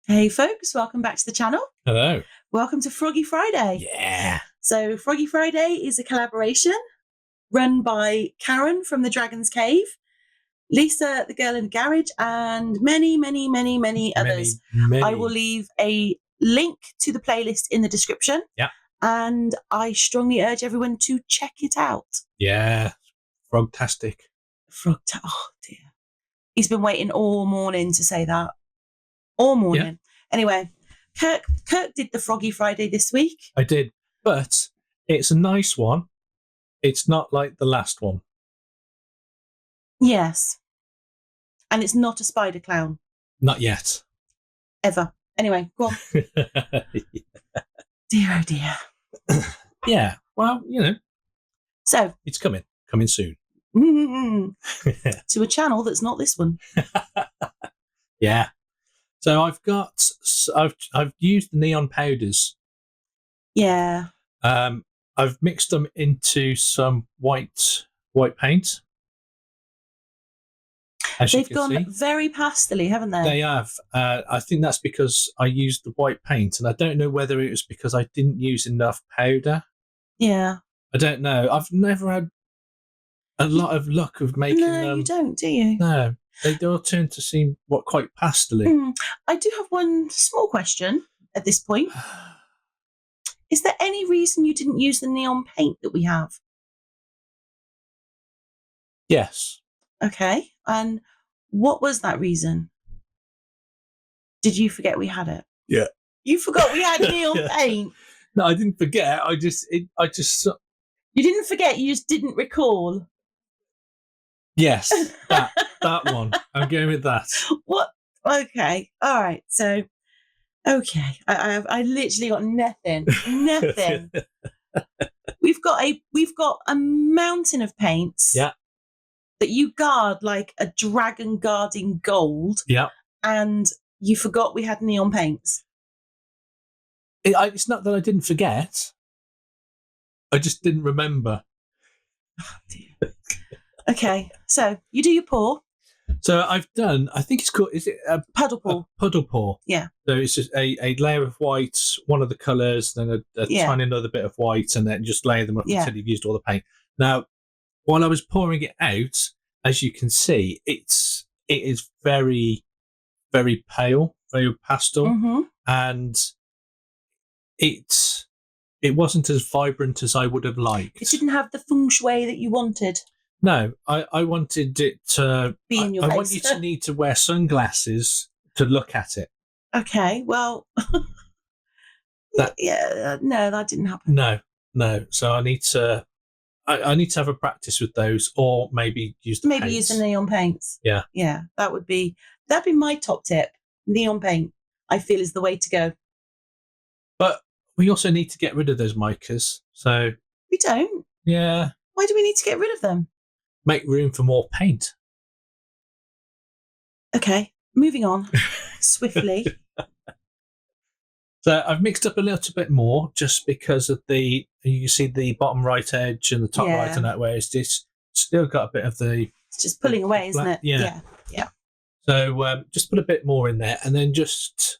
Hey folks, welcome back to the channel. Hello. Welcome to Froggy Friday. Yeah. So Froggy Friday is a collaboration run by Karen from the Dragon's Cave, Lisa, the girl in the garage, and many others. Many. I will leave a link to the playlist in the description. Yeah. And I strongly urge everyone to check it out. Yeah. Frogtastic. Oh dear. He's been waiting all morning to say that. All morning. Yeah. Anyway, Kirk did the Froggy Friday this week. I did, but it's a nice one. It's not like the last one. Yes. And it's not a spider clown. Not yet. Ever. Anyway, go on. Dear, oh dear. Yeah. Well, So. It's coming soon. To a channel that's not this one. Yeah. So I've used the neon powders. Yeah. I've mixed them into some white paint. They've gone very pastel-y, haven't they? They have. I think that's because I used the white paint, and I don't know whether it was because I didn't use enough powder. Yeah. I don't know. I've never had a lot of luck of making them. No, you don't, do you? No. They all turn to seem quite pastel-y. I do have one small question at this point. Is there any reason you didn't use the neon paint that we have? Yes. Okay. And what was that reason? Did you forget we had it? Yeah. You forgot we had neon paint? No, I didn't forget. I just. You didn't forget. You just didn't recall. Yes, that one. I'm going with that. What? Okay. All right. So, okay. I literally got nothing. Nothing. We've got a mountain of paints. Yeah. That you guard like a dragon guarding gold. Yeah. And you forgot we had neon paints. It's not that I didn't forget. I just didn't remember. Oh dear. Okay, so you do your pour. So I've done, I think it's called, is it a puddle pour? A puddle pour. Yeah. So it's just a layer of white, one of the colours, then a tiny another bit of white, and then just layer them up until you've used all the paint. Now, while I was pouring it out, as you can see, it is very, very pale, very pastel, and it wasn't as vibrant as I would have liked. It didn't have the feng shui that you wanted. No, I wanted it to be in your face. I want you to need to wear sunglasses to look at it. Okay, well, no, that didn't happen. No. So I need to have a practice with those, or maybe use the neon paints. Yeah, that'd be my top tip. Neon paint, I feel, is the way to go. But we also need to get rid of those micas. So we don't. Yeah. Why do we need to get rid of them? Make room for more paint. Okay, moving on swiftly. So I've mixed up a little bit more just because of you see the bottom right edge and the top right and that way. It's just still got a bit of the... It's just pulling away, isn't it? Yeah. So just put a bit more in there and then just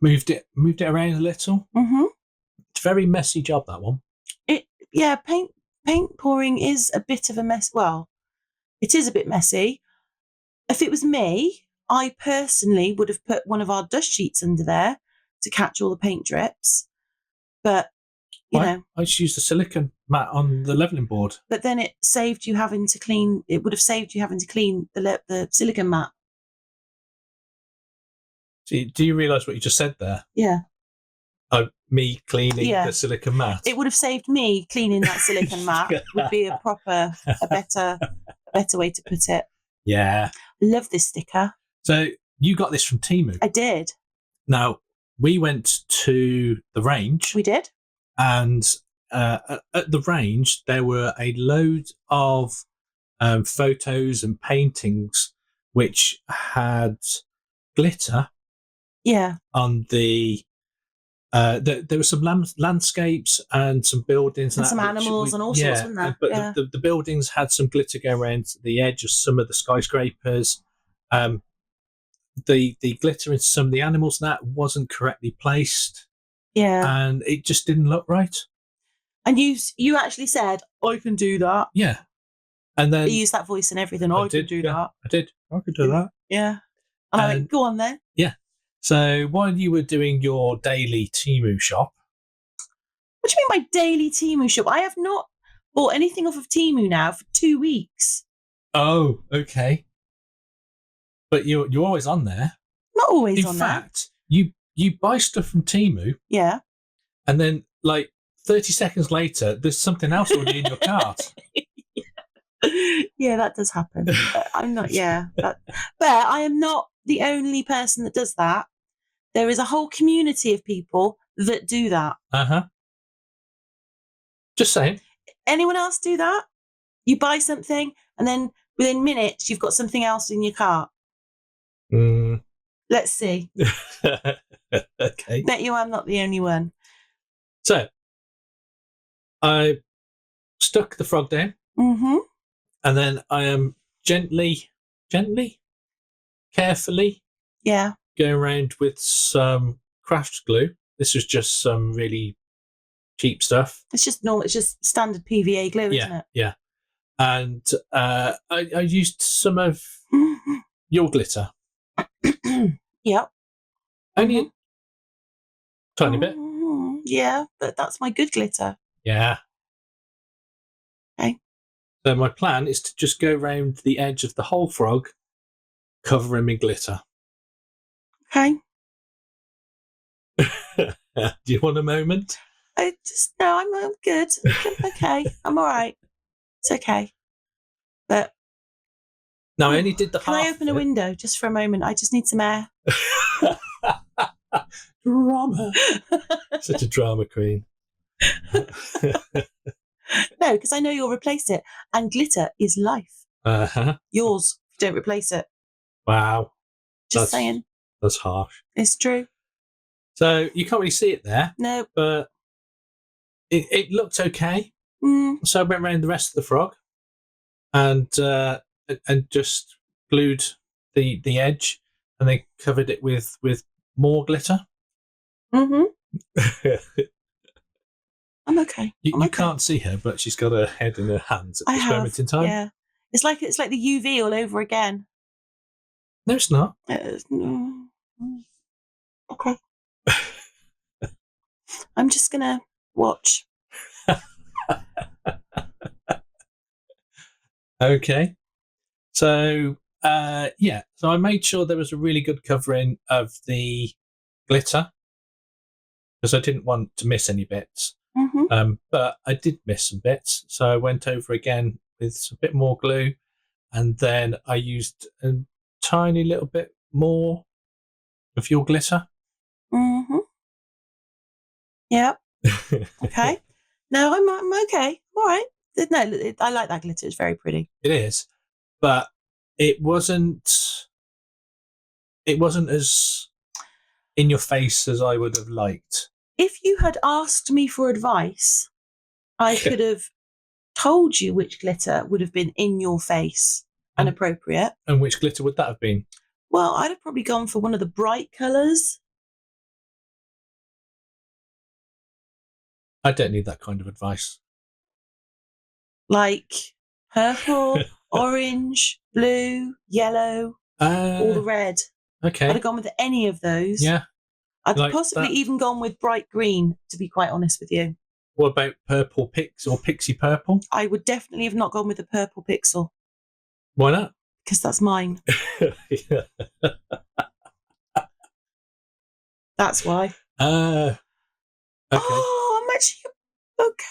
moved it around a little. Mm-hmm. It's a very messy job, that one. Paint pouring is a bit of a mess. Well, it is a bit messy. If it was me, I personally would have put one of our dust sheets under there to catch all the paint drips. But, you know. I just used the silicone mat on the levelling board. But then it would have saved you having to clean the silicone mat. Do you realise what you just said there? Yeah. Me cleaning the silicone mat. It would have saved me cleaning that silicone mat. Would be a better way to put it. Yeah. Love this sticker. So you got this from Temu. I did. Now we went to the range. We did. And at the range there were a load of photos and paintings which had glitter. Yeah. On the there were some landscapes and some buildings and some animals and all sorts, wasn't there? But the buildings had some glitter going around the edge of some of the skyscrapers. the glitter in some of the animals that wasn't correctly placed. Yeah. And it just didn't look right. And you actually said, I can do that. Yeah. And then you used that voice and everything. I could do that. I did. I could do that. Yeah. And I went, go on then. Yeah. So while you were doing your daily Temu shop. What do you mean by daily Temu shop? I have not bought anything off of Temu now for 2 weeks. Oh, okay. But you're always on there. Not always on there. In fact, you buy stuff from Temu. Yeah. And then, like, 30 seconds later, there's something else already in your cart. Yeah, that does happen. But I'm not, but I am not the only person that does that. There is a whole community of people that do that. Just saying. Anyone else do that? You buy something and then within minutes you've got something else in your cart. Let's see. Okay. Bet you I'm not the only one. So, I stuck the frog down. Mm-hmm. And then I am gently, carefully going around with some craft glue. This was just some really cheap stuff. It's just normal. It's just standard PVA glue, isn't it? Yeah. And I used some of your glitter. Yep. Only a tiny bit. Yeah, but that's my good glitter. Yeah. Okay. So my plan is to just go around the edge of the whole frog, cover him in glitter. Okay. Do you want a moment? I'm good. Okay. I'm all right. It's okay. But no, I only did the half. Can I open a window just for a moment? I just need some air. Drama. Such a drama queen. No, because I know you'll replace it. And glitter is life. Yours, if you don't replace it. Wow. Just saying. That's harsh. It's true. So you can't really see it there. No. But it looked okay. So I went around the rest of the frog and just glued the edge and then covered it with more glitter. Mm-hmm. I'm okay. You can't see her, but she's got her head in her hands at this moment in time. Yeah. It's like the UV all over again. No, it's not. Okay. I'm just gonna watch. Okay. So so I made sure there was a really good covering of the glitter because I didn't want to miss any bits. But I did miss some bits, so I went over again with a bit more glue, and then I used a tiny little bit more of your glitter. Yep. Okay. No, I'm okay. All right. No, I like that glitter. It's very pretty. It is, but it wasn't as in your face as I would have liked. If you had asked me for advice, I could have told you which glitter would have been in your face and appropriate. And which glitter would that have been? Well, I'd have probably gone for one of the bright colours. I don't need that kind of advice. Like purple, orange, blue, yellow, or the red. Okay. I'd have gone with any of those. Yeah. I'd possibly even gone with bright green, to be quite honest with you. What about purple or pixie purple? I would definitely have not gone with the purple pixel. Why not? Because that's mine. That's why. Okay. Oh, I'm actually okay.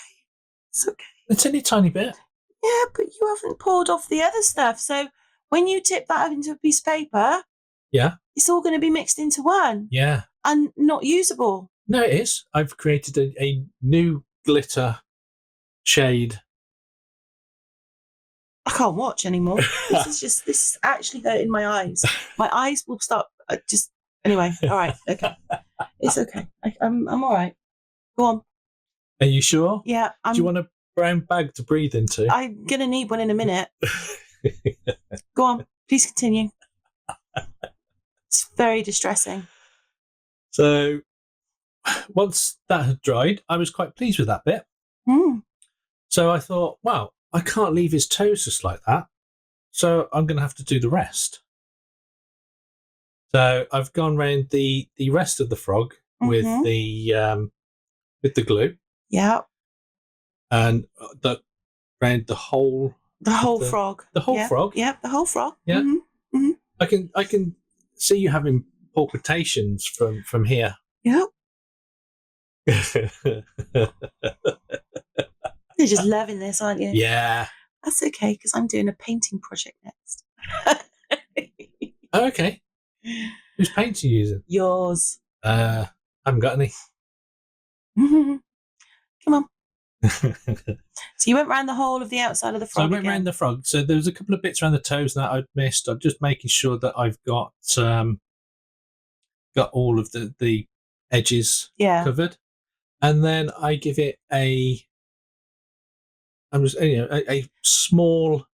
It's okay. It's only a tiny bit. Yeah, but you haven't poured off the other stuff. So when you tip that into a piece of paper, it's all going to be mixed into one. Yeah. And not usable. No, it is. I've created a new glitter shade. I can't watch anymore. This is actually hurting my eyes. My eyes will start anyway. All right. Okay. It's okay. I'm all right. Go on. Are you sure? Yeah. Do you want a brown bag to breathe into? I'm going to need one in a minute. Go on. Please continue. It's very distressing. So once that had dried, I was quite pleased with that bit. So I thought, wow, I can't leave his toes just like that. So I'm going to have to do the rest. So I've gone round the rest of the frog with the glue. Yeah. And round the whole frog. The whole frog. Yeah, the whole frog. Yeah. I can see you having palpitations from here. Yep. You're just loving this, aren't you? Yeah. That's okay, because I'm doing a painting project next. Oh, okay. Whose paint are you using? Yours. I haven't got any. Come on. So you went round the whole of the outside of the frog. So I went round the frog. So there was a couple of bits around the toes that I'd missed. I'm just making sure that I've got all of the edges covered, and then I give it a small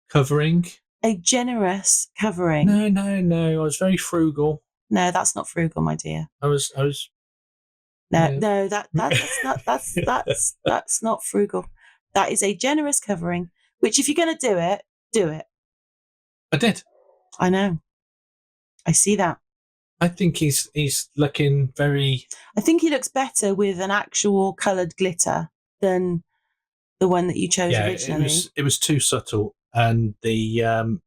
covering. A generous covering. No. I was very frugal. No, that's not frugal, my dear. I was. No, that's not frugal. That is a generous covering, which if you're going to do it, do it. I did. I know. I see that. I think he's looking very... I think he looks better with an actual coloured glitter than the one that you chose originally. It was too subtle, and the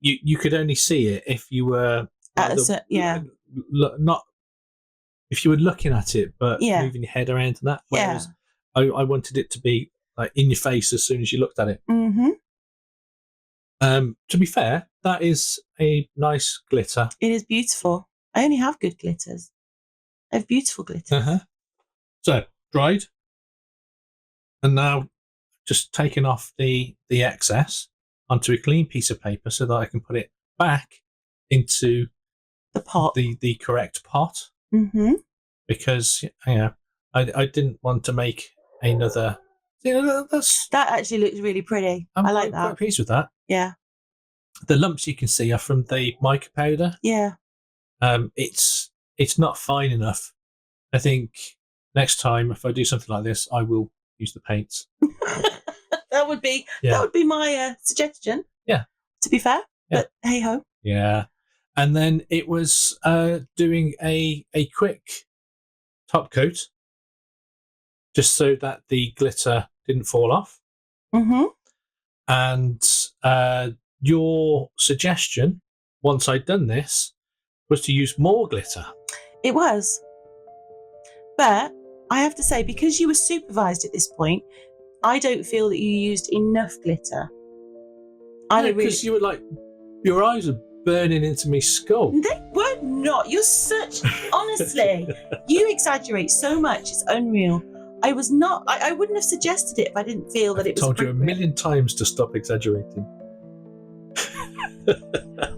you could only see it if you were not if you were looking at it, but moving your head around to that. Whereas I wanted it to be like in your face as soon as you looked at it. To be fair, that is a nice glitter. It is beautiful. I only have good glitters. I have beautiful glitters. So dried, and now just taking off the excess onto a clean piece of paper so that I can put it back into the pot, the correct pot. Because I didn't want to make another. That actually looks really pretty. I like that. I'm quite pleased with that. Yeah. The lumps you can see are from the mica powder. Yeah. It's not fine enough. I think next time if I do something like this, I will use the paints. That would be my suggestion. Yeah. To be fair, but hey ho. Yeah. And then it was doing a quick top coat, just so that the glitter didn't fall off. And your suggestion, once I'd done this, was to use more glitter. It was. But I have to say, because you were supervised at this point, I don't feel that you used enough glitter. Because you were like, your eyes are burning into my skull. They were not. You're such... Honestly, you exaggerate so much. It's unreal. I was not... I wouldn't have suggested it if I didn't feel that it was told you a million times to stop exaggerating.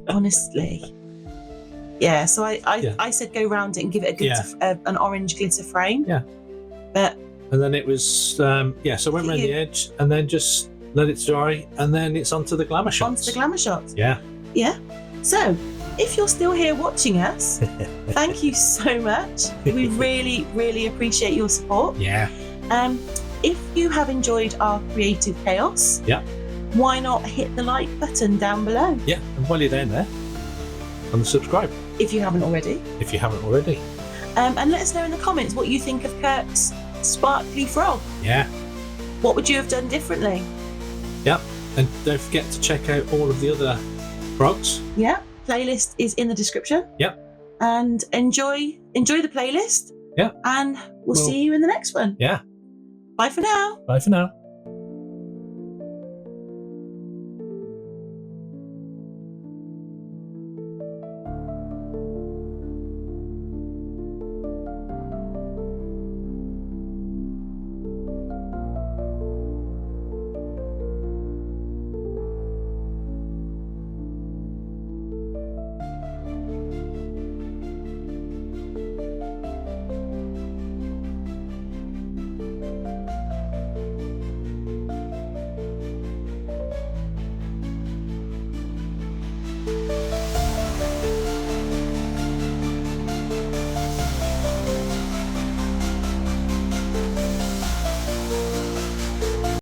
Honestly. Yeah, so I said go round it and give it a glitter, an orange glitter frame. Yeah. But... And then it was... so I went around the edge and then just let it dry, and then it's onto the glamour shots. Onto the glamour shots. Yeah. Yeah. So, if you're still here watching us, thank you so much. We really, really appreciate your support. Yeah. If you have enjoyed our creative chaos, why not hit the like button down below? Yeah, and while you're down there, and subscribe. If you haven't already. And let us know in the comments what you think of Kirk's sparkly frog. Yeah. What would you have done differently? Yep. And don't forget to check out all of the other frogs. Yeah. Playlist is in the description. Yep. And enjoy the playlist. Yeah. And we'll see you in the next one. Yeah. Bye for now. Bye for now.